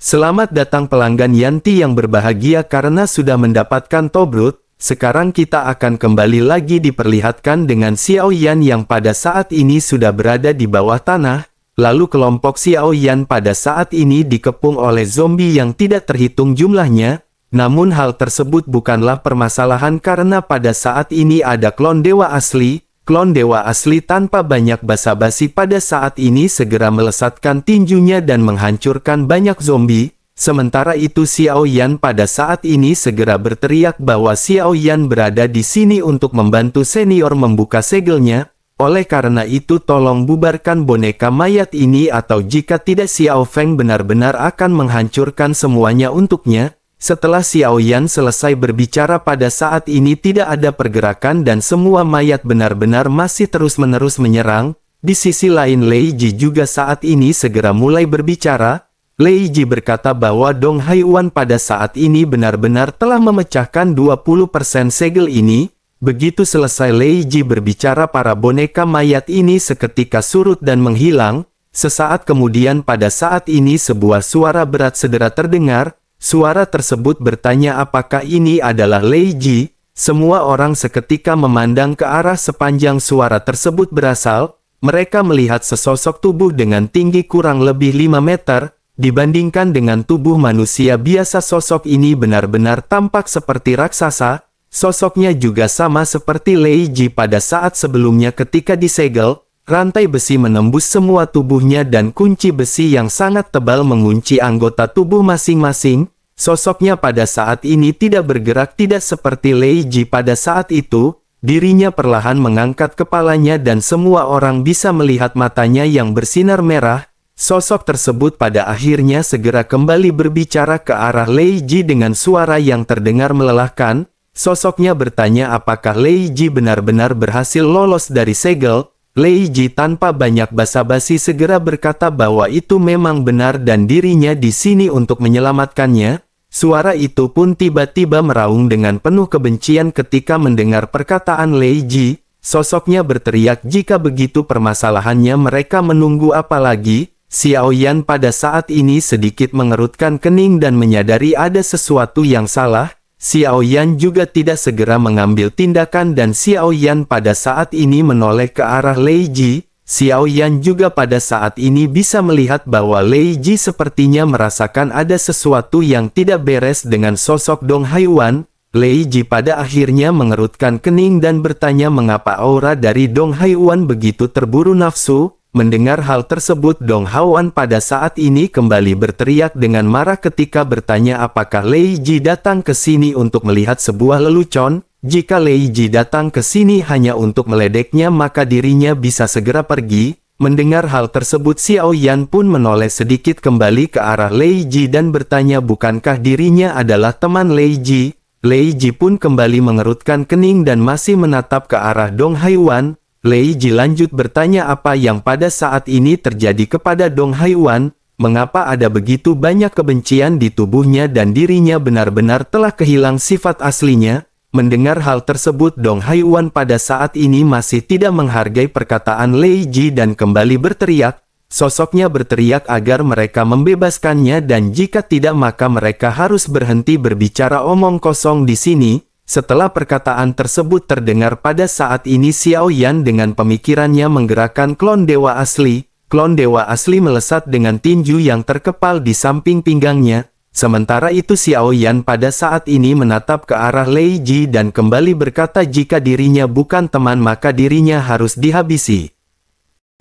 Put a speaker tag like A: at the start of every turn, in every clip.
A: Selamat datang pelanggan Yanti yang berbahagia karena sudah mendapatkan Tobrut. Sekarang kita akan kembali lagi diperlihatkan dengan Xiao Yan yang pada saat ini sudah berada di bawah tanah. Lalu kelompok Xiao Yan pada saat ini dikepung oleh zombie yang tidak terhitung jumlahnya. Namun hal tersebut bukanlah permasalahan karena pada saat ini ada klon dewa asli. Klon dewa asli tanpa banyak basa-basi pada saat ini segera melesatkan tinjunya dan menghancurkan banyak zombie. Sementara itu Xiao Yan pada saat ini segera berteriak bahwa Xiao Yan berada di sini untuk membantu senior membuka segelnya. Oleh karena itu tolong bubarkan boneka mayat ini atau jika tidak Xiao Feng benar-benar akan menghancurkan semuanya untuknya. Setelah Xiao Yan selesai berbicara pada saat ini tidak ada pergerakan dan semua mayat benar-benar masih terus-menerus menyerang. Di sisi lain Lei Ji juga saat ini segera mulai berbicara. Lei Ji berkata bahwa Dong Haiwan pada saat ini benar-benar telah memecahkan 20% segel ini. Begitu selesai Lei Ji berbicara para boneka mayat ini seketika surut dan menghilang. Sesaat kemudian pada saat ini sebuah suara berat segera terdengar. Suara tersebut bertanya apakah ini adalah Lei Ji. Semua orang seketika memandang ke arah sepanjang suara tersebut berasal. Mereka melihat sesosok tubuh dengan tinggi kurang lebih 5 meter. Dibandingkan dengan tubuh manusia biasa sosok ini benar-benar tampak seperti raksasa. Sosoknya juga sama seperti Lei Ji pada saat sebelumnya ketika disegel. Rantai besi menembus semua tubuhnya dan kunci besi yang sangat tebal mengunci anggota tubuh masing-masing. Sosoknya pada saat ini tidak bergerak tidak seperti Lei Ji pada saat itu. Dirinya perlahan mengangkat kepalanya dan semua orang bisa melihat matanya yang bersinar merah. Sosok tersebut pada akhirnya segera kembali berbicara ke arah Lei Ji dengan suara yang terdengar melelahkan. Sosoknya bertanya apakah Lei Ji benar-benar berhasil lolos dari segel. Lei Ji tanpa banyak basa-basi segera berkata bahwa itu memang benar dan dirinya di sini untuk menyelamatkannya. Suara itu pun tiba-tiba meraung dengan penuh kebencian ketika mendengar perkataan Lei Ji. Sosoknya berteriak jika begitu permasalahannya mereka menunggu apa lagi. Xiao Yan pada saat ini sedikit mengerutkan kening dan menyadari ada sesuatu yang salah. Xiao Yan juga tidak segera mengambil tindakan dan Xiao Yan pada saat ini menoleh ke arah Lei Ji. Xiao Yan juga pada saat ini bisa melihat bahwa Lei Ji sepertinya merasakan ada sesuatu yang tidak beres dengan sosok Dong Haiwan. Lei Ji pada akhirnya mengerutkan kening dan bertanya mengapa aura dari Dong Haiwan begitu terburu nafsu. Mendengar hal tersebut Dong Haiwan pada saat ini kembali berteriak dengan marah ketika bertanya apakah Lei Ji datang ke sini untuk melihat sebuah lelucon. Jika Lei Ji datang ke sini hanya untuk meledeknya maka dirinya bisa segera pergi. Mendengar hal tersebut Xiao Yan pun menoleh sedikit kembali ke arah Lei Ji dan bertanya bukankah dirinya adalah teman Lei Ji. Lei Ji pun kembali mengerutkan kening dan masih menatap ke arah Dong Haiwan. Lei Ji lanjut bertanya apa yang pada saat ini terjadi kepada Dong Haiwan, mengapa ada begitu banyak kebencian di tubuhnya dan dirinya benar-benar telah kehilang sifat aslinya. Mendengar hal tersebut Dong Haiwan pada saat ini masih tidak menghargai perkataan Lei Ji dan kembali berteriak. Sosoknya berteriak agar mereka membebaskannya dan jika tidak maka mereka harus berhenti berbicara omong kosong di sini. Setelah perkataan tersebut terdengar pada saat ini Xiao Yan dengan pemikirannya menggerakkan klon dewa asli. Klon dewa asli melesat dengan tinju yang terkepal di samping pinggangnya. Sementara itu Xiao Yan pada saat ini menatap ke arah Lei Ji dan kembali berkata jika dirinya bukan teman maka dirinya harus dihabisi.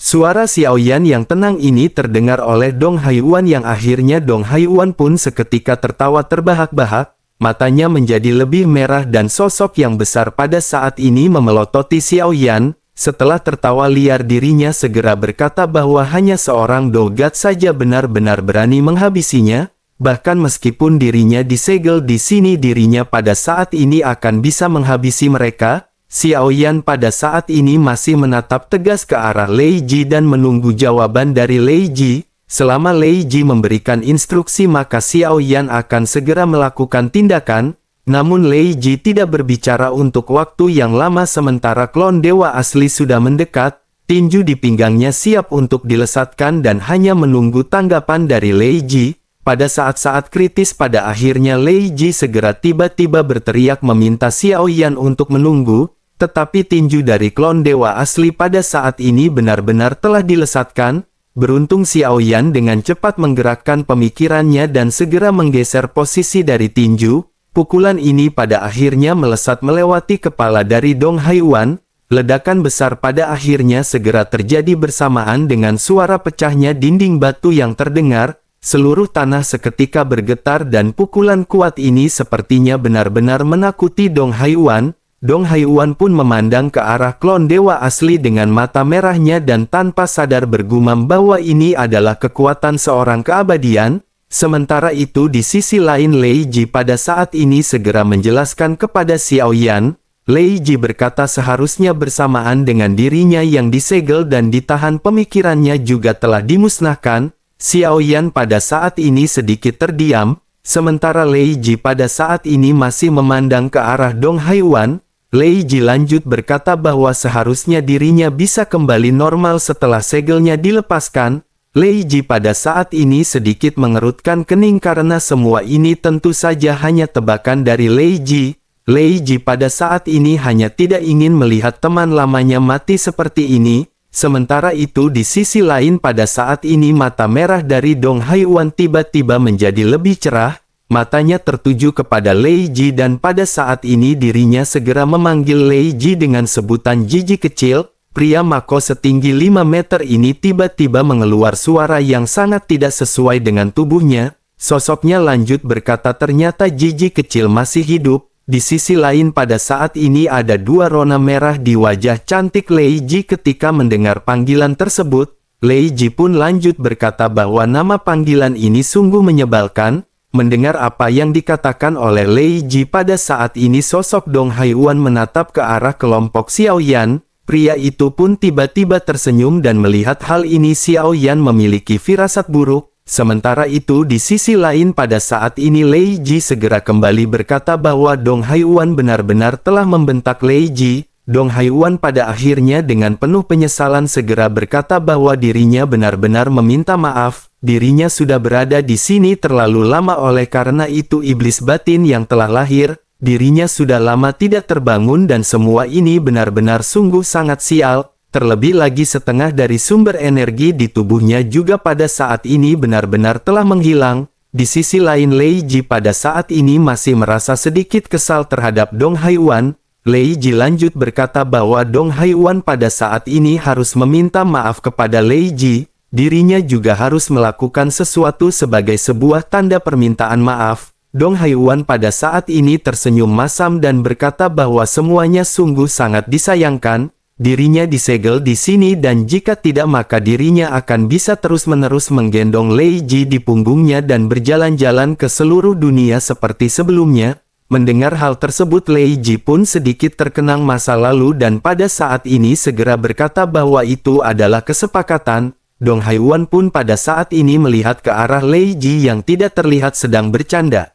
A: Suara Xiao Yan yang tenang ini terdengar oleh Dong Haiwan yang akhirnya Dong Haiwan pun seketika tertawa terbahak-bahak. Matanya menjadi lebih merah dan sosok yang besar pada saat ini memelototi Xiao Yan. Setelah tertawa liar dirinya segera berkata bahwa hanya seorang dogat saja benar-benar berani menghabisinya. Bahkan meskipun dirinya disegel di sini dirinya pada saat ini akan bisa menghabisi mereka. Xiao Yan pada saat ini masih menatap tegas ke arah Lei Ji dan menunggu jawaban dari Lei Ji. Selama Lei Ji memberikan instruksi maka Xiao Yan akan segera melakukan tindakan. Namun Lei Ji tidak berbicara untuk waktu yang lama sementara klon dewa asli sudah mendekat. Tinju di pinggangnya siap untuk dilesatkan dan hanya menunggu tanggapan dari Lei Ji. Pada saat-saat kritis pada akhirnya Lei Ji segera tiba-tiba berteriak meminta Xiao Yan untuk menunggu, tetapi tinju dari klon dewa asli pada saat ini benar-benar telah dilesatkan. Beruntung Xiao Yan dengan cepat menggerakkan pemikirannya dan segera menggeser posisi dari tinju. Pukulan ini pada akhirnya melesat melewati kepala dari Dong Haiwan. Ledakan besar pada akhirnya segera terjadi bersamaan dengan suara pecahnya dinding batu yang terdengar. Seluruh tanah seketika bergetar dan pukulan kuat ini sepertinya benar-benar menakuti Dong Haiwan. Dong Haiwan pun memandang ke arah klon dewa asli dengan mata merahnya dan tanpa sadar bergumam bahwa ini adalah kekuatan seorang keabadian. Sementara itu di sisi lain Lei Ji pada saat ini segera menjelaskan kepada Xiao Yan. Lei Ji berkata seharusnya bersamaan dengan dirinya yang disegel dan ditahan pemikirannya juga telah dimusnahkan. Xiao Yan pada saat ini sedikit terdiam, sementara Lei Ji pada saat ini masih memandang ke arah Dong Haiwan. Lei Ji lanjut berkata bahwa seharusnya dirinya bisa kembali normal setelah segelnya dilepaskan. Lei Ji pada saat ini sedikit mengerutkan kening karena semua ini tentu saja hanya tebakan dari Lei Ji. Lei Ji pada saat ini hanya tidak ingin melihat teman lamanya mati seperti ini. Sementara itu di sisi lain pada saat ini mata merah dari Dong Haiwan tiba-tiba menjadi lebih cerah, matanya tertuju kepada Lei Ji dan pada saat ini dirinya segera memanggil Lei Ji dengan sebutan jijik kecil. Pria Mako setinggi 5 meter ini tiba-tiba mengeluarkan suara yang sangat tidak sesuai dengan tubuhnya. Sosoknya lanjut berkata ternyata jijik kecil masih hidup. Di sisi lain pada saat ini ada dua rona merah di wajah cantik Lei Ji ketika mendengar panggilan tersebut. Lei Ji pun lanjut berkata bahwa nama panggilan ini sungguh menyebalkan. Mendengar apa yang dikatakan oleh Lei Ji pada saat ini sosok Dong Haiwan menatap ke arah kelompok Xiao Yan. Pria itu pun tiba-tiba tersenyum dan melihat hal ini Xiao Yan memiliki firasat buruk. Sementara itu di sisi lain pada saat ini Lei Ji segera kembali berkata bahwa Dong Haiwan benar-benar telah membentak Lei Ji. Dong Haiwan pada akhirnya dengan penuh penyesalan segera berkata bahwa dirinya benar-benar meminta maaf. Dirinya sudah berada di sini terlalu lama oleh karena itu iblis batin yang telah lahir. Dirinya sudah lama tidak terbangun dan semua ini benar-benar sungguh sangat sial. Terlebih lagi setengah dari sumber energi di tubuhnya juga pada saat ini benar-benar telah menghilang. Di sisi lain Lei Ji pada saat ini masih merasa sedikit kesal terhadap Dong Haiwan. Lei Ji lanjut berkata bahwa Dong Haiwan pada saat ini harus meminta maaf kepada Lei Ji. Dirinya juga harus melakukan sesuatu sebagai sebuah tanda permintaan maaf. Dong Haiwan pada saat ini tersenyum masam dan berkata bahwa semuanya sungguh sangat disayangkan. Dirinya disegel di sini dan jika tidak maka dirinya akan bisa terus-menerus menggendong Lei Ji di punggungnya dan berjalan-jalan ke seluruh dunia seperti sebelumnya. Mendengar hal tersebut Lei Ji pun sedikit terkenang masa lalu dan pada saat ini segera berkata bahwa itu adalah kesepakatan. Dong Haiwan pun pada saat ini melihat ke arah Lei Ji yang tidak terlihat sedang bercanda.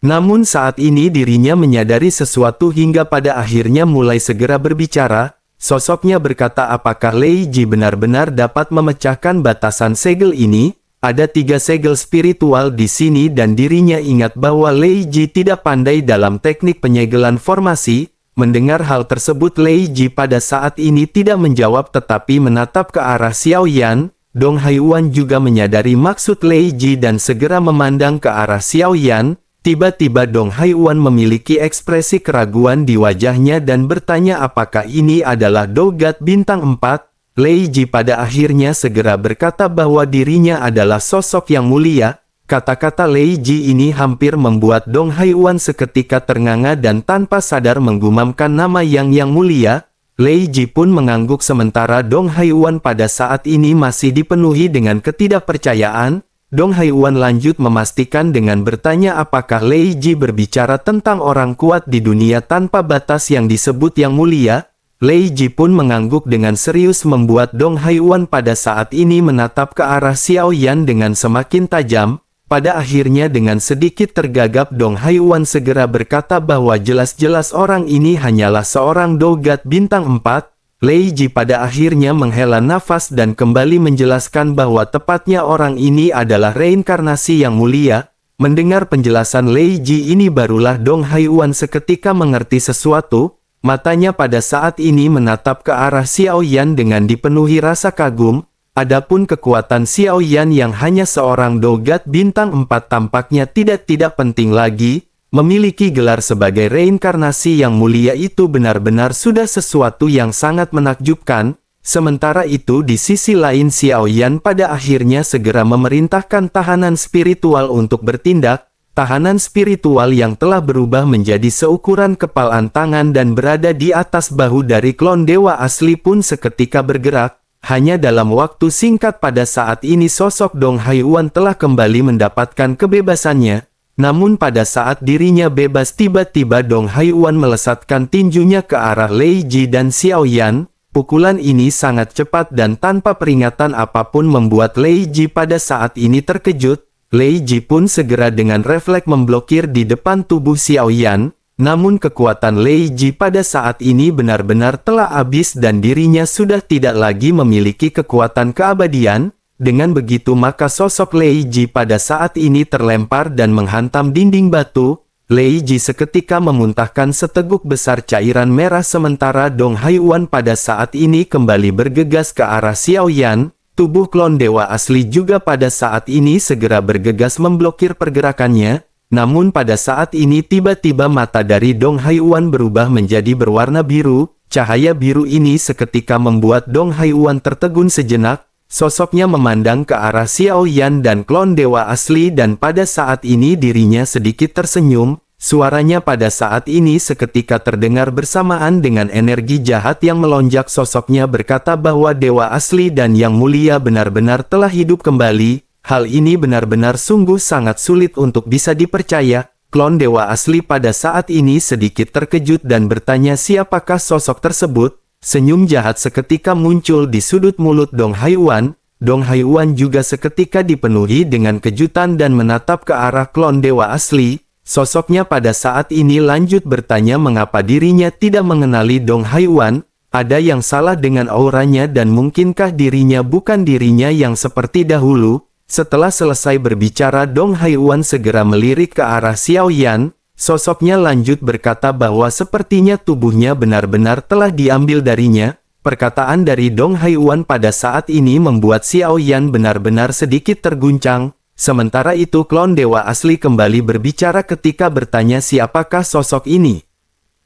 A: Namun saat ini dirinya menyadari sesuatu hingga pada akhirnya mulai segera berbicara. Sosoknya berkata apakah Lei Ji benar-benar dapat memecahkan batasan segel ini? Ada 3 segel spiritual di sini dan dirinya ingat bahwa Lei Ji tidak pandai dalam teknik penyegelan formasi. Mendengar hal tersebut Lei Ji pada saat ini tidak menjawab tetapi menatap ke arah Xiao Yan. Dong Haiwan juga menyadari maksud Lei Ji dan segera memandang ke arah Xiao Yan. Tiba-tiba Dong Haiwan memiliki ekspresi keraguan di wajahnya dan bertanya apakah ini adalah Dogat bintang 4. Lei Ji pada akhirnya segera berkata bahwa dirinya adalah sosok yang mulia. Kata-kata Lei Ji ini hampir membuat Dong Haiwan seketika ternganga dan tanpa sadar menggumamkan nama yang mulia. Lei Ji pun mengangguk sementara Dong Haiwan pada saat ini masih dipenuhi dengan ketidakpercayaan. Dong Haiwan lanjut memastikan dengan bertanya apakah Lei Ji berbicara tentang orang kuat di dunia tanpa batas yang disebut yang mulia. Lei Ji pun mengangguk dengan serius membuat Dong Haiwan pada saat ini menatap ke arah Xiao Yan dengan semakin tajam. Pada akhirnya dengan sedikit tergagap Dong Haiwan segera berkata bahwa jelas-jelas orang ini hanyalah seorang Dogat bintang 4. Lei Ji pada akhirnya menghela nafas dan kembali menjelaskan bahwa tepatnya orang ini adalah reinkarnasi yang mulia. Mendengar penjelasan Lei Ji ini barulah Dong Haiyuan seketika mengerti sesuatu. Matanya pada saat ini menatap ke arah Xiao Yan dengan dipenuhi rasa kagum. Adapun kekuatan Xiao Yan yang hanya seorang dogat bintang 4 tampaknya tidak penting lagi. Memiliki gelar sebagai reinkarnasi yang mulia itu benar-benar sudah sesuatu yang sangat menakjubkan. Sementara itu di sisi lain Xiao Yan pada akhirnya segera memerintahkan tahanan spiritual untuk bertindak. Tahanan spiritual yang telah berubah menjadi seukuran kepalan tangan dan berada di atas bahu dari klon dewa asli pun seketika bergerak. Hanya dalam waktu singkat pada saat ini sosok Dong Haiyuan telah kembali mendapatkan kebebasannya. Namun pada saat dirinya bebas tiba-tiba Dong Haiyuan melesatkan tinjunya ke arah Lei Ji dan Xiao Yan. Pukulan ini sangat cepat dan tanpa peringatan apapun membuat Lei Ji pada saat ini terkejut. Lei Ji pun segera dengan refleks memblokir di depan tubuh Xiao Yan. Namun kekuatan Lei Ji pada saat ini benar-benar telah habis dan dirinya sudah tidak lagi memiliki kekuatan keabadian. Dengan begitu maka sosok Lei Ji pada saat ini terlempar dan menghantam dinding batu. Lei Ji seketika memuntahkan seteguk besar cairan merah sementara Dong Haiyuan pada saat ini kembali bergegas ke arah Xiao Yan. Tubuh klon dewa asli juga pada saat ini segera bergegas memblokir pergerakannya. Namun pada saat ini tiba-tiba mata dari Dong Haiyuan berubah menjadi berwarna biru. Cahaya biru ini seketika membuat Dong Haiyuan tertegun sejenak. Sosoknya memandang ke arah Xiao Yan dan klon dewa asli dan pada saat ini dirinya sedikit tersenyum. Suaranya pada saat ini seketika terdengar bersamaan dengan energi jahat yang melonjak. Sosoknya berkata bahwa dewa asli dan yang mulia benar-benar telah hidup kembali. Hal ini benar-benar sungguh sangat sulit untuk bisa dipercaya. Klon dewa asli pada saat ini sedikit terkejut dan bertanya siapakah sosok tersebut. Senyum jahat seketika muncul di sudut mulut Dong Haiyuan. Dong Haiyuan juga seketika dipenuhi dengan kejutan dan menatap ke arah klon dewa asli. Sosoknya pada saat ini lanjut bertanya mengapa dirinya tidak mengenali Dong Haiyuan. Ada yang salah dengan auranya dan mungkinkah dirinya bukan dirinya yang seperti dahulu. Setelah selesai berbicara Dong Haiyuan segera melirik ke arah Xiao Yan. Sosoknya lanjut berkata bahwa sepertinya tubuhnya benar-benar telah diambil darinya. Perkataan dari Dong Haiyuan pada saat ini membuat Xiao Yan benar-benar sedikit terguncang. Sementara itu klon dewa asli kembali berbicara ketika bertanya siapakah sosok ini.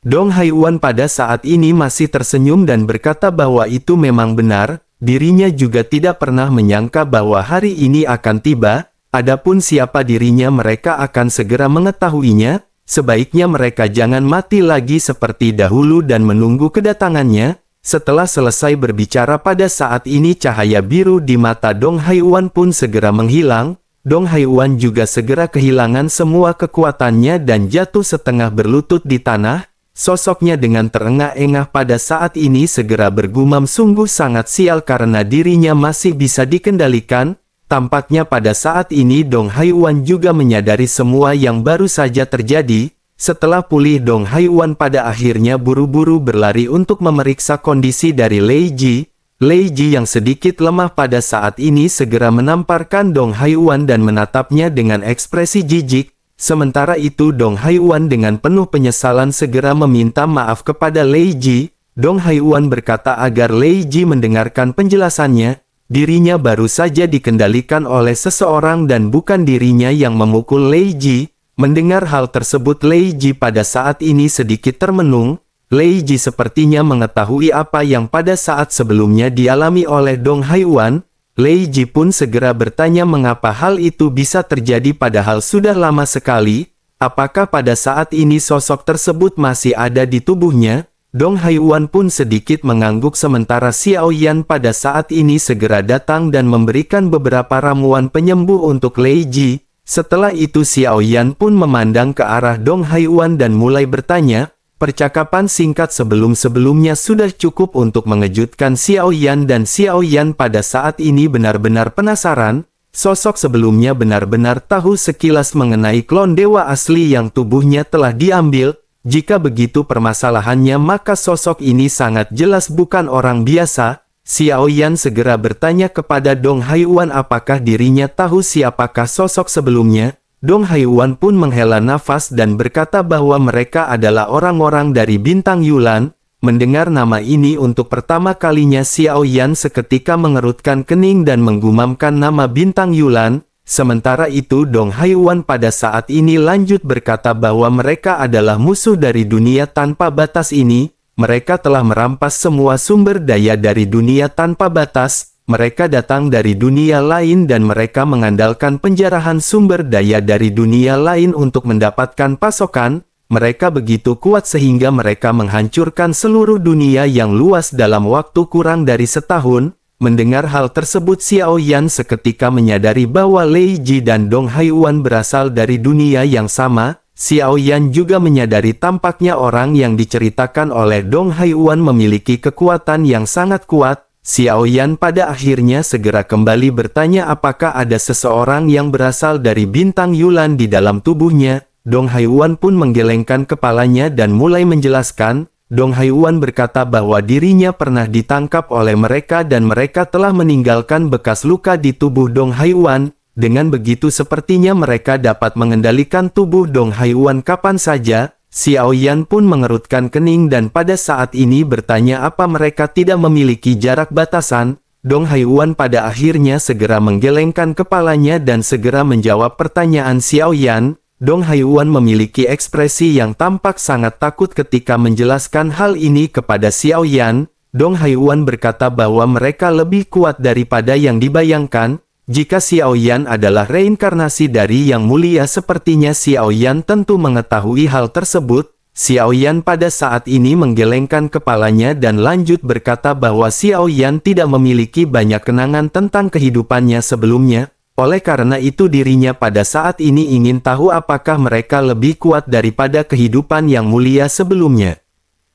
A: Dong Haiyuan pada saat ini masih tersenyum dan berkata bahwa itu memang benar. Dirinya juga tidak pernah menyangka bahwa hari ini akan tiba. Adapun siapa dirinya mereka akan segera mengetahuinya. Sebaiknya mereka jangan mati lagi seperti dahulu dan menunggu kedatangannya. Setelah selesai berbicara pada saat ini cahaya biru di mata Dong Haiyuan pun segera menghilang. Dong Haiyuan juga segera kehilangan semua kekuatannya dan jatuh setengah berlutut di tanah. Sosoknya dengan terengah-engah pada saat ini segera bergumam sungguh sangat sial karena dirinya masih bisa dikendalikan. Tampaknya pada saat ini Dong Haiyuan juga menyadari semua yang baru saja terjadi. Setelah pulih Dong Haiyuan pada akhirnya buru-buru berlari untuk memeriksa kondisi dari Lei Ji. Lei Ji yang sedikit lemah pada saat ini segera menamparkan Dong Haiyuan dan menatapnya dengan ekspresi jijik. Sementara itu Dong Haiyuan dengan penuh penyesalan segera meminta maaf kepada Lei Ji. Dong Haiyuan berkata agar Lei Ji mendengarkan penjelasannya. Dirinya baru saja dikendalikan oleh seseorang dan bukan dirinya yang memukul Lei Ji. Mendengar hal tersebut Lei Ji pada saat ini sedikit termenung. Lei Ji sepertinya mengetahui apa yang pada saat sebelumnya dialami oleh Dong Haiyuan. Lei Ji pun segera bertanya mengapa hal itu bisa terjadi padahal sudah lama sekali. Apakah pada saat ini sosok tersebut masih ada di tubuhnya? Dong Haiyuan pun sedikit mengangguk sementara Xiao Yan pada saat ini segera datang dan memberikan beberapa ramuan penyembuh untuk Lei Ji. Setelah itu Xiao Yan pun memandang ke arah Dong Haiyuan dan mulai bertanya. Percakapan singkat sebelum-sebelumnya sudah cukup untuk mengejutkan Xiao Yan dan Xiao Yan pada saat ini benar-benar penasaran. Sosok sebelumnya benar-benar tahu sekilas mengenai klon dewa asli yang tubuhnya telah diambil. Jika begitu permasalahannya maka sosok ini sangat jelas bukan orang biasa. Xiao Yan segera bertanya kepada Dong Haiyuan apakah dirinya tahu siapakah sosok sebelumnya. Dong Haiyuan pun menghela nafas dan berkata bahwa mereka adalah orang-orang dari Bintang Yulan. Mendengar nama ini untuk pertama kalinya Xiao Yan seketika mengerutkan kening dan menggumamkan nama Bintang Yulan. Sementara itu Dong Haiyuan pada saat ini lanjut berkata bahwa mereka adalah musuh dari dunia tanpa batas ini. Mereka telah merampas semua sumber daya dari dunia tanpa batas. Mereka datang dari dunia lain dan mereka mengandalkan penjarahan sumber daya dari dunia lain untuk mendapatkan pasokan. Mereka begitu kuat sehingga mereka menghancurkan seluruh dunia yang luas dalam waktu kurang dari setahun. Mendengar hal tersebut Xiao Yan seketika menyadari bahwa Lei Ji dan Dong Haiyuan berasal dari dunia yang sama. Xiao Yan juga menyadari tampaknya orang yang diceritakan oleh Dong Haiyuan memiliki kekuatan yang sangat kuat. Xiao Yan pada akhirnya segera kembali bertanya apakah ada seseorang yang berasal dari Bintang Yulan di dalam tubuhnya. Dong Haiyuan pun menggelengkan kepalanya dan mulai menjelaskan. Dong Haiyuan berkata bahwa dirinya pernah ditangkap oleh mereka dan mereka telah meninggalkan bekas luka di tubuh Dong Haiyuan. Dengan begitu sepertinya mereka dapat mengendalikan tubuh Dong Haiyuan kapan saja. Xiao Yan pun mengerutkan kening dan pada saat ini bertanya apa mereka tidak memiliki jarak batasan. Dong Haiyuan pada akhirnya segera menggelengkan kepalanya dan segera menjawab pertanyaan Xiao Yan. Dong Haiyuan memiliki ekspresi yang tampak sangat takut ketika menjelaskan hal ini kepada Xiao Yan. Dong Haiyuan berkata bahwa mereka lebih kuat daripada yang dibayangkan. Jika Xiao Yan adalah reinkarnasi dari Yang Mulia sepertinya Xiao Yan tentu mengetahui hal tersebut. Xiao Yan pada saat ini menggelengkan kepalanya dan lanjut berkata bahwa Xiao Yan tidak memiliki banyak kenangan tentang kehidupannya sebelumnya. Oleh karena itu dirinya pada saat ini ingin tahu apakah mereka lebih kuat daripada kehidupan Yang Mulia sebelumnya.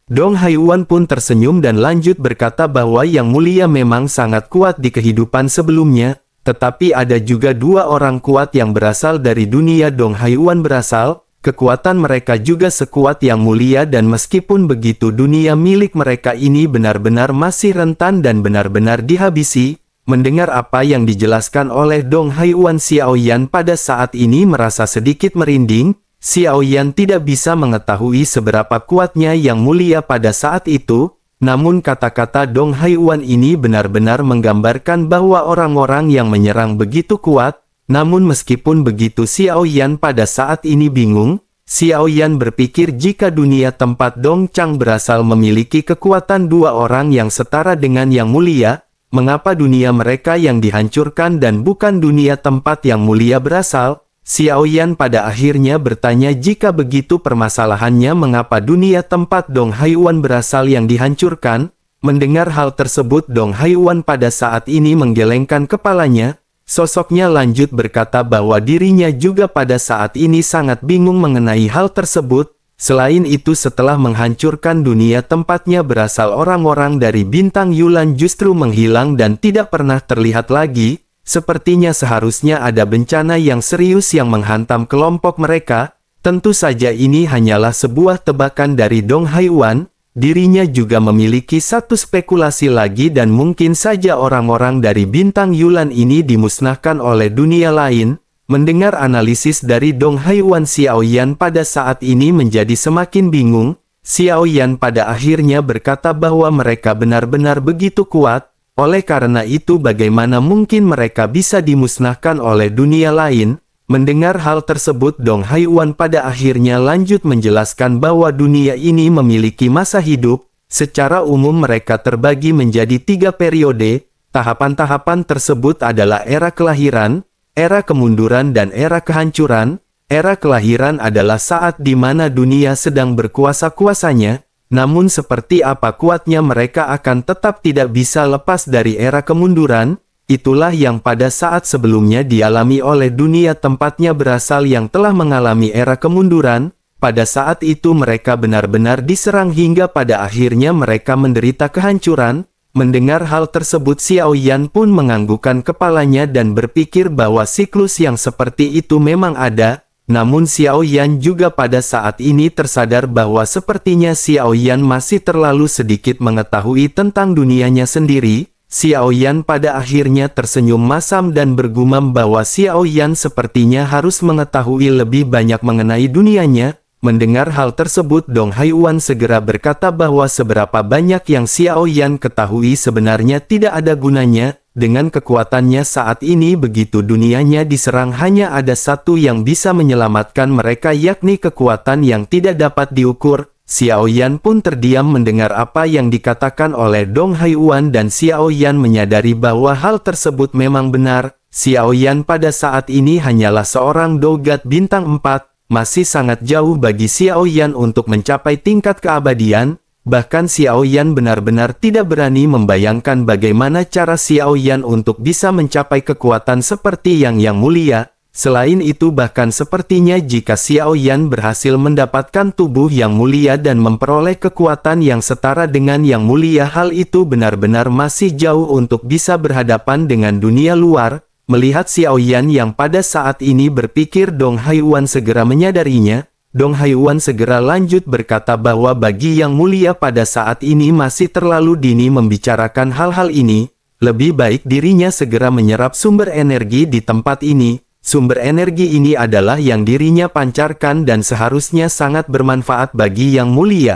A: Dong Haiyuan pun tersenyum dan lanjut berkata bahwa Yang Mulia memang sangat kuat di kehidupan sebelumnya. Tetapi ada juga dua orang kuat yang berasal dari dunia Dong Haiyuan berasal. Kekuatan mereka juga sekuat Yang Mulia dan meskipun begitu dunia milik mereka ini benar-benar masih rentan dan benar-benar dihabisi. Mendengar apa yang dijelaskan oleh Dong Haiyuan Xiao Yan pada saat ini merasa sedikit merinding. Xiao Yan tidak bisa mengetahui seberapa kuatnya Yang Mulia pada saat itu. Namun kata-kata Dong Haiyuan ini benar-benar menggambarkan bahwa orang-orang yang menyerang begitu kuat. Namun meskipun begitu Xiao Yan pada saat ini bingung. Xiao Yan berpikir jika dunia tempat Dong Chang berasal memiliki kekuatan dua orang yang setara dengan Yang Mulia. Mengapa dunia mereka yang dihancurkan dan bukan dunia tempat Yang Mulia berasal? Xiao Yan pada akhirnya bertanya jika begitu permasalahannya mengapa dunia tempat Dong Haiyuan berasal yang dihancurkan. Mendengar hal tersebut Dong Haiyuan pada saat ini menggelengkan kepalanya. Sosoknya lanjut berkata bahwa dirinya juga pada saat ini sangat bingung mengenai hal tersebut. Selain itu setelah menghancurkan dunia tempatnya berasal orang-orang dari Bintang Yulan justru menghilang dan tidak pernah terlihat lagi. Sepertinya seharusnya ada bencana yang serius yang menghantam kelompok mereka. Tentu saja ini hanyalah sebuah tebakan dari Dong Haiyuan. Dirinya juga memiliki satu spekulasi lagi dan mungkin saja orang-orang dari Bintang Yulan ini dimusnahkan oleh dunia lain. Mendengar analisis dari Dong Haiyuan Xiao Yan pada saat ini menjadi semakin bingung. Xiao Yan pada akhirnya berkata bahwa mereka benar-benar begitu kuat. Oleh karena itu bagaimana mungkin mereka bisa dimusnahkan oleh dunia lain? Mendengar hal tersebut Dong Haiyuan pada akhirnya lanjut menjelaskan bahwa dunia ini memiliki masa hidup. Secara umum mereka terbagi menjadi 3 periode. Tahapan-tahapan tersebut adalah era kelahiran, era kemunduran dan era kehancuran. Era kelahiran adalah saat di mana dunia sedang berkuasa-kuasanya. Namun seperti apa kuatnya mereka akan tetap tidak bisa lepas dari era kemunduran. Itulah yang pada saat sebelumnya dialami oleh dunia tempatnya berasal yang telah mengalami era kemunduran. Pada saat itu mereka benar-benar diserang hingga pada akhirnya mereka menderita kehancuran. Mendengar hal tersebut Xiao Yan pun menganggukkan kepalanya dan berpikir bahwa siklus yang seperti itu memang ada. Namun Xiao Yan juga pada saat ini tersadar bahwa sepertinya Xiao Yan masih terlalu sedikit mengetahui tentang dunianya sendiri. Xiao Yan pada akhirnya tersenyum masam dan bergumam bahwa Xiao Yan sepertinya harus mengetahui lebih banyak mengenai dunianya. Mendengar hal tersebut, Dong Haiyuan segera berkata bahwa seberapa banyak yang Xiao Yan ketahui sebenarnya tidak ada gunanya. Dengan kekuatannya saat ini begitu dunianya diserang hanya ada satu yang bisa menyelamatkan mereka, yakni kekuatan yang tidak dapat diukur. Xiao Yan pun terdiam mendengar apa yang dikatakan oleh Dong Haiyuan dan Xiao Yan menyadari bahwa hal tersebut memang benar. Xiao Yan pada saat ini hanyalah seorang dogat bintang 4, masih sangat jauh bagi Xiao Yan untuk mencapai tingkat keabadian. Bahkan Xiao Yan benar-benar tidak berani membayangkan bagaimana cara Xiao Yan untuk bisa mencapai kekuatan seperti Yang Mulia. Selain itu bahkan sepertinya jika Xiao Yan berhasil mendapatkan tubuh Yang Mulia dan memperoleh kekuatan yang setara dengan Yang Mulia, hal itu benar-benar masih jauh untuk bisa berhadapan dengan dunia luar. Melihat Xiao Yan yang pada saat ini berpikir, Dong Haiyuan segera menyadarinya. Dong Haiyuan segera lanjut berkata bahwa bagi Yang Mulia pada saat ini masih terlalu dini membicarakan hal-hal ini. Lebih baik dirinya segera menyerap sumber energi di tempat ini. Sumber energi ini adalah yang dirinya pancarkan dan seharusnya sangat bermanfaat bagi Yang Mulia.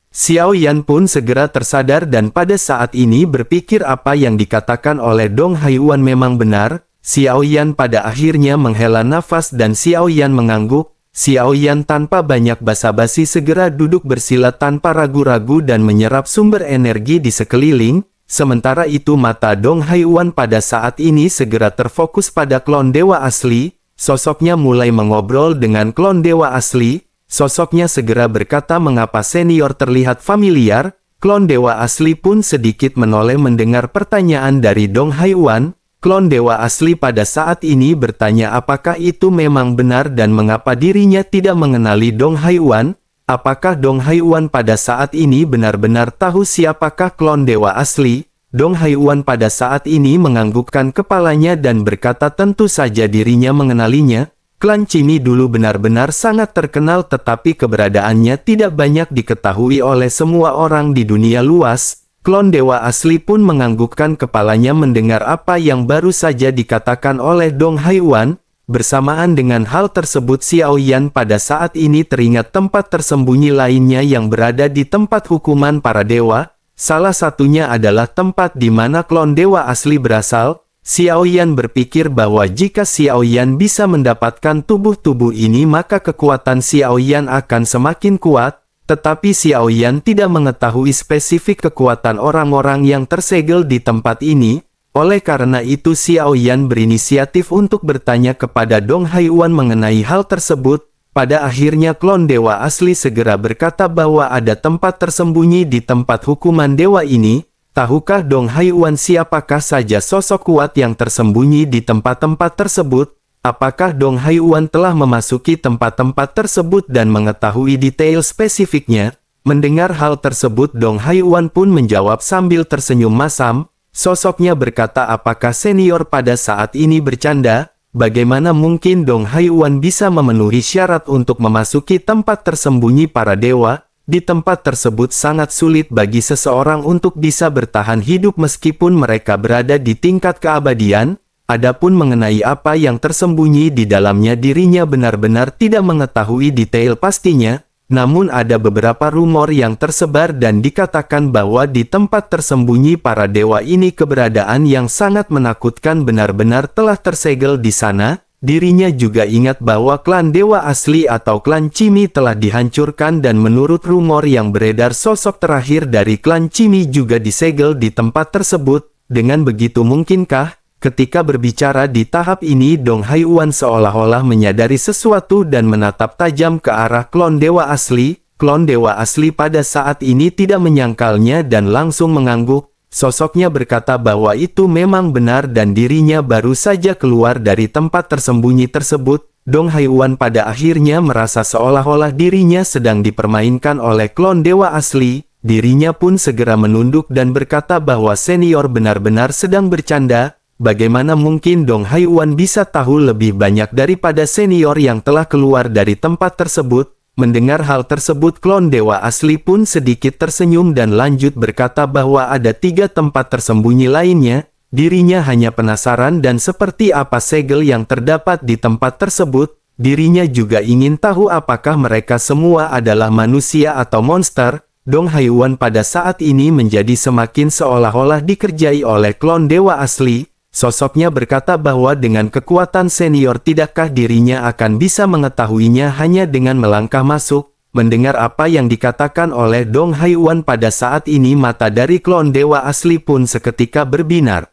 A: Xiao Yan pun segera tersadar dan pada saat ini berpikir apa yang dikatakan oleh Dong Haiyuan memang benar. Xiao Yan pada akhirnya menghela nafas dan Xiao Yan mengangguk. Xiao Yan tanpa banyak basa-basi segera duduk bersila tanpa ragu-ragu dan menyerap sumber energi di sekeliling. Sementara itu mata Dong Haiyuan pada saat ini segera terfokus pada klon dewa asli. Sosoknya mulai mengobrol dengan klon dewa asli. Sosoknya segera berkata, mengapa senior terlihat familiar? Klon dewa asli pun sedikit menoleh mendengar pertanyaan dari Dong Haiyuan. Klon dewa asli pada saat ini bertanya apakah itu memang benar dan mengapa dirinya tidak mengenali Dong Haiyuan. Apakah Dong Haiyuan pada saat ini benar-benar tahu siapakah klon dewa asli? Dong Haiyuan pada saat ini menganggukkan kepalanya dan berkata tentu saja dirinya mengenalinya. Klan Cimi dulu benar-benar sangat terkenal tetapi keberadaannya tidak banyak diketahui oleh semua orang di dunia luas. Klon dewa asli pun menganggukkan kepalanya mendengar apa yang baru saja dikatakan oleh Dong Haiyuan. Bersamaan dengan hal tersebut Xiao Yan pada saat ini teringat tempat tersembunyi lainnya yang berada di tempat hukuman para dewa. Salah satunya adalah tempat di mana klon dewa asli berasal. Xiao Yan berpikir bahwa jika Xiao Yan bisa mendapatkan tubuh-tubuh ini maka kekuatan Xiao Yan akan semakin kuat. Tetapi Xiao Yan tidak mengetahui spesifik kekuatan orang-orang yang tersegel di tempat ini. Oleh karena itu Xiao Yan berinisiatif untuk bertanya kepada Dong Haiyuan mengenai hal tersebut. Pada akhirnya klon dewa asli segera berkata bahwa ada tempat tersembunyi di tempat hukuman dewa ini. Tahukah Dong Haiyuan siapakah saja sosok kuat yang tersembunyi di tempat-tempat tersebut? Apakah Dong Haiyuan telah memasuki tempat-tempat tersebut dan mengetahui detail spesifiknya? Mendengar hal tersebut Dong Haiyuan pun menjawab sambil tersenyum masam. Sosoknya berkata apakah senior pada saat ini bercanda? Bagaimana mungkin Dong Haiyuan bisa memenuhi syarat untuk memasuki tempat tersembunyi para dewa? Di tempat tersebut sangat sulit bagi seseorang untuk bisa bertahan hidup meskipun mereka berada di tingkat keabadian. Adapun mengenai apa yang tersembunyi di dalamnya dirinya benar-benar tidak mengetahui detail pastinya. Namun ada beberapa rumor yang tersebar dan dikatakan bahwa di tempat tersembunyi para dewa ini keberadaan yang sangat menakutkan benar-benar telah tersegel di sana. Dirinya juga ingat bahwa klan dewa asli atau klan Cimi telah dihancurkan dan menurut rumor yang beredar sosok terakhir dari klan Cimi juga disegel di tempat tersebut. Dengan begitu mungkinkah? Ketika berbicara di tahap ini Dong Haiyuan seolah-olah menyadari sesuatu dan menatap tajam ke arah klon dewa asli. Klon dewa asli pada saat ini tidak menyangkalnya dan langsung mengangguk. Sosoknya berkata bahwa itu memang benar dan dirinya baru saja keluar dari tempat tersembunyi tersebut. Dong Haiyuan pada akhirnya merasa seolah-olah dirinya sedang dipermainkan oleh klon dewa asli. Dirinya pun segera menunduk dan berkata bahwa senior benar-benar sedang bercanda. bagaimana mungkin Dong Haiyuan bisa tahu lebih banyak daripada senior yang telah keluar dari tempat tersebut? Mendengar hal tersebut, klon dewa asli pun sedikit tersenyum dan lanjut berkata bahwa ada 3 tempat tersembunyi lainnya. Dirinya hanya penasaran dan seperti apa segel yang terdapat di tempat tersebut. Dirinya juga ingin tahu apakah mereka semua adalah manusia atau monster. Dong Haiyuan pada saat ini menjadi semakin seolah-olah dikerjai oleh klon dewa asli. Sosoknya berkata bahwa dengan kekuatan senior tidakkah dirinya akan bisa mengetahuinya hanya dengan melangkah masuk. Mendengar apa yang dikatakan oleh Dong Haiyuan pada saat ini, mata dari klon dewa asli pun seketika berbinar.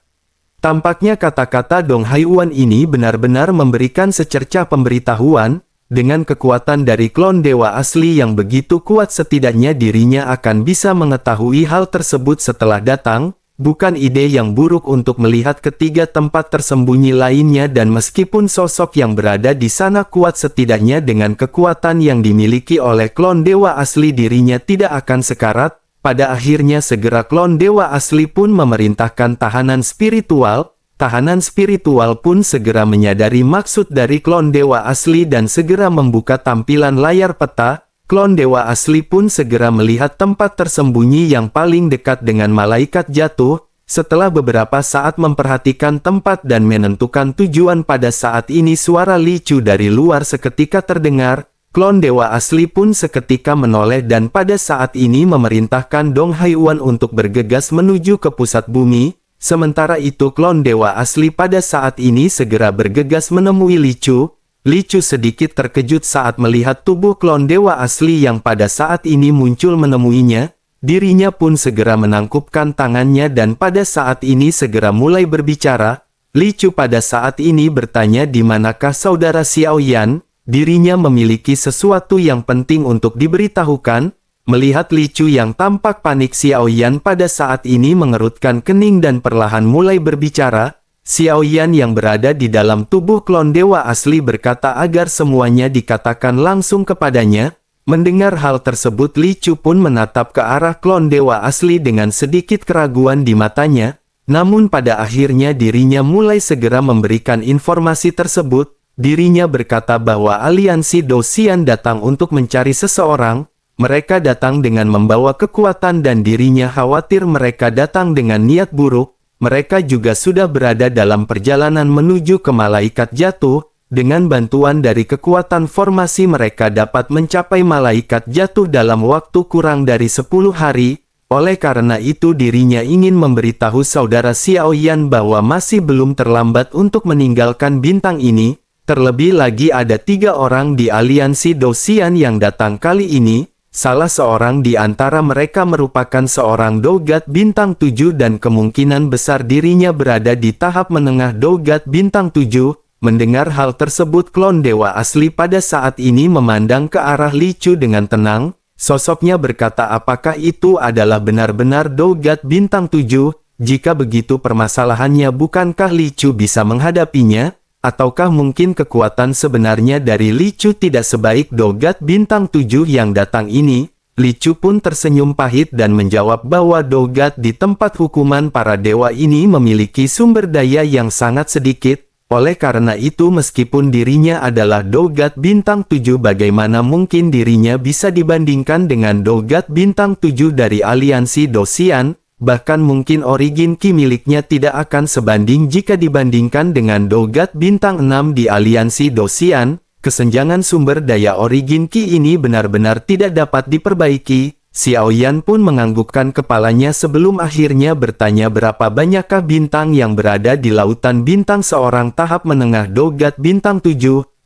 A: Tampaknya kata-kata Dong Haiyuan ini benar-benar memberikan secercah pemberitahuan. Dengan kekuatan dari klon dewa asli yang begitu kuat, setidaknya dirinya akan bisa mengetahui hal tersebut setelah datang. Bukan ide yang buruk untuk melihat ketiga tempat tersembunyi lainnya, dan meskipun sosok yang berada di sana kuat, setidaknya dengan kekuatan yang dimiliki oleh klon dewa asli dirinya tidak akan sekarat. Pada akhirnya segera klon dewa asli pun memerintahkan tahanan spiritual. Tahanan spiritual pun segera menyadari maksud dari klon dewa asli dan segera membuka tampilan layar peta. Klon dewa asli pun segera melihat tempat tersembunyi yang paling dekat dengan malaikat jatuh. Setelah beberapa saat memperhatikan tempat dan menentukan tujuan, pada saat ini suara Li Chu dari luar seketika terdengar. Klon dewa asli pun seketika menoleh dan pada saat ini memerintahkan Dong Haiyuan untuk bergegas menuju ke pusat bumi. Sementara itu klon dewa asli pada saat ini segera bergegas menemui Li Chu. Li Chu sedikit terkejut saat melihat tubuh klon dewa asli yang pada saat ini muncul menemuinya. Dirinya pun segera menangkupkan tangannya dan pada saat ini segera mulai berbicara. Li Chu pada saat ini bertanya di manakah saudara Xiao Yan. Dirinya memiliki sesuatu yang penting untuk diberitahukan. Melihat Li Chu yang tampak panik, Xiao Yan pada saat ini mengerutkan kening dan perlahan mulai berbicara. Xiao Yan yang berada di dalam tubuh klon dewa asli berkata agar semuanya dikatakan langsung kepadanya. Mendengar hal tersebut, Li Chu pun menatap ke arah klon dewa asli dengan sedikit keraguan di matanya. Namun pada akhirnya dirinya mulai segera memberikan informasi tersebut. Dirinya berkata bahwa aliansi Dosian datang untuk mencari seseorang. Mereka datang dengan membawa kekuatan dan dirinya khawatir mereka datang dengan niat buruk. Mereka juga sudah berada dalam perjalanan menuju ke malaikat jatuh. Dengan bantuan dari kekuatan formasi mereka dapat mencapai malaikat jatuh dalam waktu kurang dari 10 hari. Oleh karena itu dirinya ingin memberitahu saudara Xiao Yan bahwa masih belum terlambat untuk meninggalkan bintang ini. Terlebih lagi ada 3 orang di aliansi Dosian yang datang kali ini. Salah seorang di antara mereka merupakan seorang Dogat bintang 7 dan kemungkinan besar dirinya berada di tahap menengah Dogat bintang 7. Mendengar hal tersebut, klon dewa asli pada saat ini memandang ke arah Li Chu dengan tenang. Sosoknya berkata, apakah itu adalah benar-benar Dogat bintang 7? Jika begitu permasalahannya, bukankah Li Chu bisa menghadapinya? Ataukah mungkin kekuatan sebenarnya dari Li Chu tidak sebaik Dogat bintang 7 yang datang ini? Li Chu pun tersenyum pahit dan menjawab bahwa Dogat di tempat hukuman para dewa ini memiliki sumber daya yang sangat sedikit. Oleh karena itu meskipun dirinya adalah Dogat bintang 7, bagaimana mungkin dirinya bisa dibandingkan dengan Dogat bintang 7 dari aliansi Dosian? Bahkan mungkin origin ki miliknya tidak akan sebanding jika dibandingkan dengan Dogat bintang 6 di aliansi Dosian. Kesenjangan sumber daya origin ki ini benar-benar tidak dapat diperbaiki. Xiao Yan pun menganggukkan kepalanya sebelum akhirnya bertanya berapa banyakkah bintang yang berada di lautan bintang seorang tahap menengah Dogat bintang 7.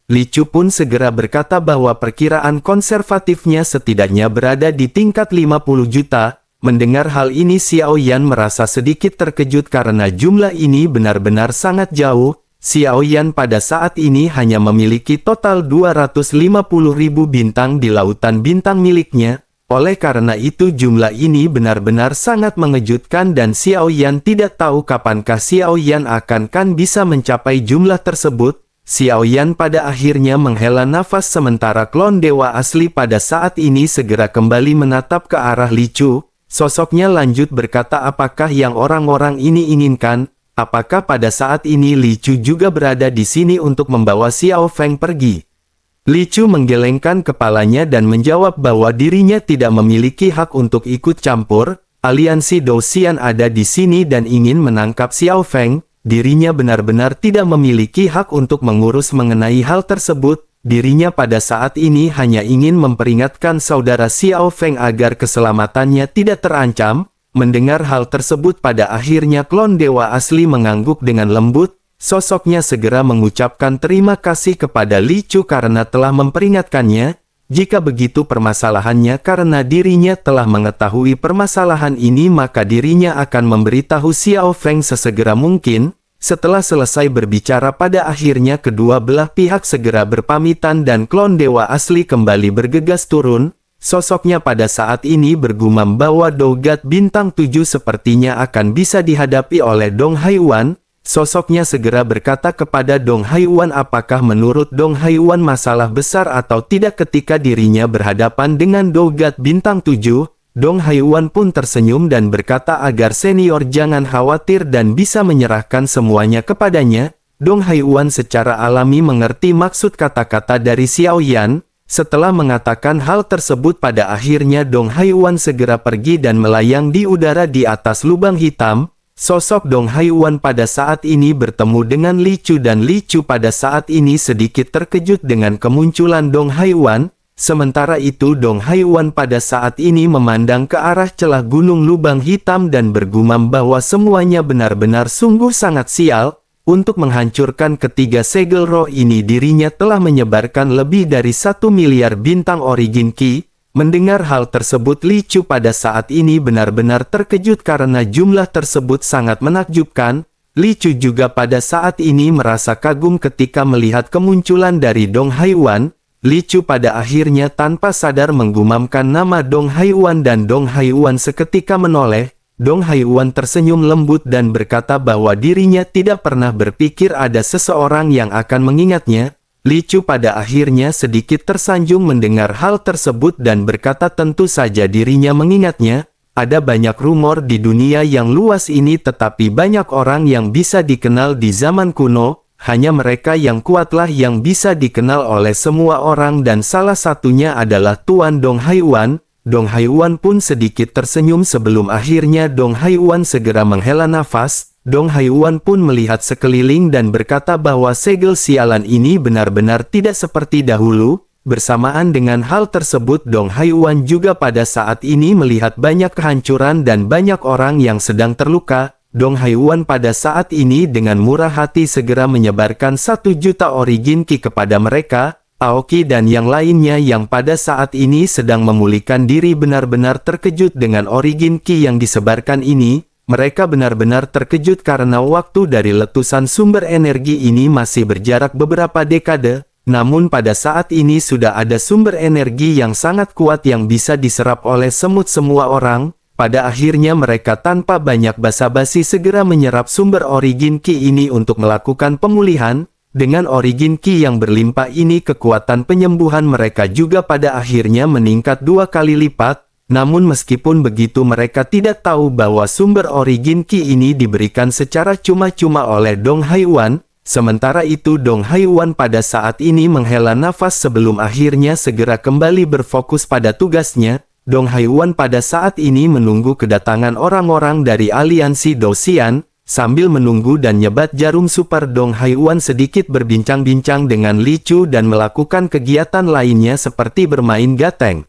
A: Li Chu pun segera berkata bahwa perkiraan konservatifnya setidaknya berada di tingkat 50 juta. Mendengar hal ini Xiao Yan merasa sedikit terkejut karena jumlah ini benar-benar sangat jauh. Xiao Yan pada saat ini hanya memiliki total 250.000 bintang di lautan bintang miliknya. Oleh karena itu jumlah ini benar-benar sangat mengejutkan dan Xiao Yan tidak tahu kapankah Xiao Yan akan bisa mencapai jumlah tersebut. Xiao Yan pada akhirnya menghela nafas sementara klon dewa asli pada saat ini segera kembali menatap ke arah Li Chu. Sosoknya lanjut berkata, apakah yang orang-orang ini inginkan? apakah pada saat ini Li Chu juga berada di sini untuk membawa Xiao Feng pergi? Li Chu menggelengkan kepalanya dan menjawab bahwa dirinya tidak memiliki hak untuk ikut campur. Aliansi Douxian ada di sini dan ingin menangkap Xiao Feng. Dirinya benar-benar tidak memiliki hak untuk mengurus mengenai hal tersebut. Dirinya pada saat ini hanya ingin memperingatkan saudara Xiao Feng agar keselamatannya tidak terancam. Mendengar hal tersebut pada akhirnya klon dewa asli mengangguk dengan lembut. Sosoknya segera mengucapkan terima kasih kepada Li Chu karena telah memperingatkannya. Jika begitu permasalahannya karena dirinya telah mengetahui permasalahan ini maka dirinya akan memberitahu Xiao Feng sesegera mungkin. Setelah selesai berbicara pada akhirnya kedua belah pihak segera berpamitan dan klon dewa asli kembali bergegas turun. Sosoknya pada saat ini bergumam bahwa Dogat Bintang 7 sepertinya akan bisa dihadapi oleh Dong Haiwan. Sosoknya segera berkata kepada Dong Haiwan apakah menurut Dong Haiwan masalah besar atau tidak ketika dirinya berhadapan dengan Dogat Bintang 7. Dong Haiwan pun tersenyum dan berkata agar senior jangan khawatir dan bisa menyerahkan semuanya kepadanya. Dong Haiwan secara alami mengerti maksud kata-kata dari Xiao Yan. Setelah mengatakan hal tersebut pada akhirnya Dong Haiwan segera pergi dan melayang di udara di atas lubang hitam. Sosok Dong Haiwan pada saat ini bertemu dengan Li Chu dan Li Chu pada saat ini sedikit terkejut dengan kemunculan Dong Haiwan. Sementara itu Dong Haiwan pada saat ini memandang ke arah celah gunung lubang hitam dan bergumam bahwa semuanya benar-benar sungguh sangat sial. Untuk menghancurkan ketiga segel roh ini dirinya telah menyebarkan lebih dari 1 miliar bintang origin Qi. Mendengar hal tersebut Li Chu pada saat ini benar-benar terkejut karena jumlah tersebut sangat menakjubkan. Li Chu juga pada saat ini merasa kagum ketika melihat kemunculan dari Dong Haiwan. Li Chu pada akhirnya tanpa sadar menggumamkan nama Dong Haiwan dan Dong Haiwan seketika menoleh. Dong Haiwan tersenyum lembut dan berkata bahwa dirinya tidak pernah berpikir ada seseorang yang akan mengingatnya. Li Chu pada akhirnya sedikit tersanjung mendengar hal tersebut dan berkata tentu saja dirinya mengingatnya. Ada banyak rumor di dunia yang luas ini tetapi banyak orang yang bisa dikenal di zaman kuno. Hanya mereka yang kuatlah yang bisa dikenal oleh semua orang dan salah satunya adalah Tuan Dong Haiwan. Dong Haiwan pun sedikit tersenyum sebelum akhirnya Dong Haiwan segera menghela nafas. Dong Haiwan pun melihat sekeliling dan berkata bahwa segel sialan ini benar-benar tidak seperti dahulu. Bersamaan dengan hal tersebut Dong Haiwan juga pada saat ini melihat banyak kehancuran dan banyak orang yang sedang terluka. Dong Haiwan pada saat ini dengan murah hati segera menyebarkan 1 juta origin Qi kepada mereka. Aoki dan yang lainnya yang pada saat ini sedang memulihkan diri benar-benar terkejut dengan origin Qi yang disebarkan ini. Mereka benar-benar terkejut karena waktu dari letusan sumber energi ini masih berjarak beberapa dekade. Namun pada saat ini sudah ada sumber energi yang sangat kuat yang bisa diserap oleh semua orang. Pada akhirnya mereka tanpa banyak basa-basi segera menyerap sumber origin Qi ini untuk melakukan pemulihan. Dengan origin Qi yang berlimpah ini kekuatan penyembuhan mereka juga pada akhirnya meningkat 2 kali lipat. Namun meskipun begitu mereka tidak tahu bahwa sumber origin Qi ini diberikan secara cuma-cuma oleh Dong Haiwan. Sementara itu Dong Haiwan pada saat ini menghela nafas sebelum akhirnya segera kembali berfokus pada tugasnya. Dong Haiwan pada saat ini menunggu kedatangan orang-orang dari aliansi Douxian. Sambil menunggu dan nyebat jarum super Dong Haiwan sedikit berbincang-bincang dengan Li Chu dan melakukan kegiatan lainnya seperti bermain gateng.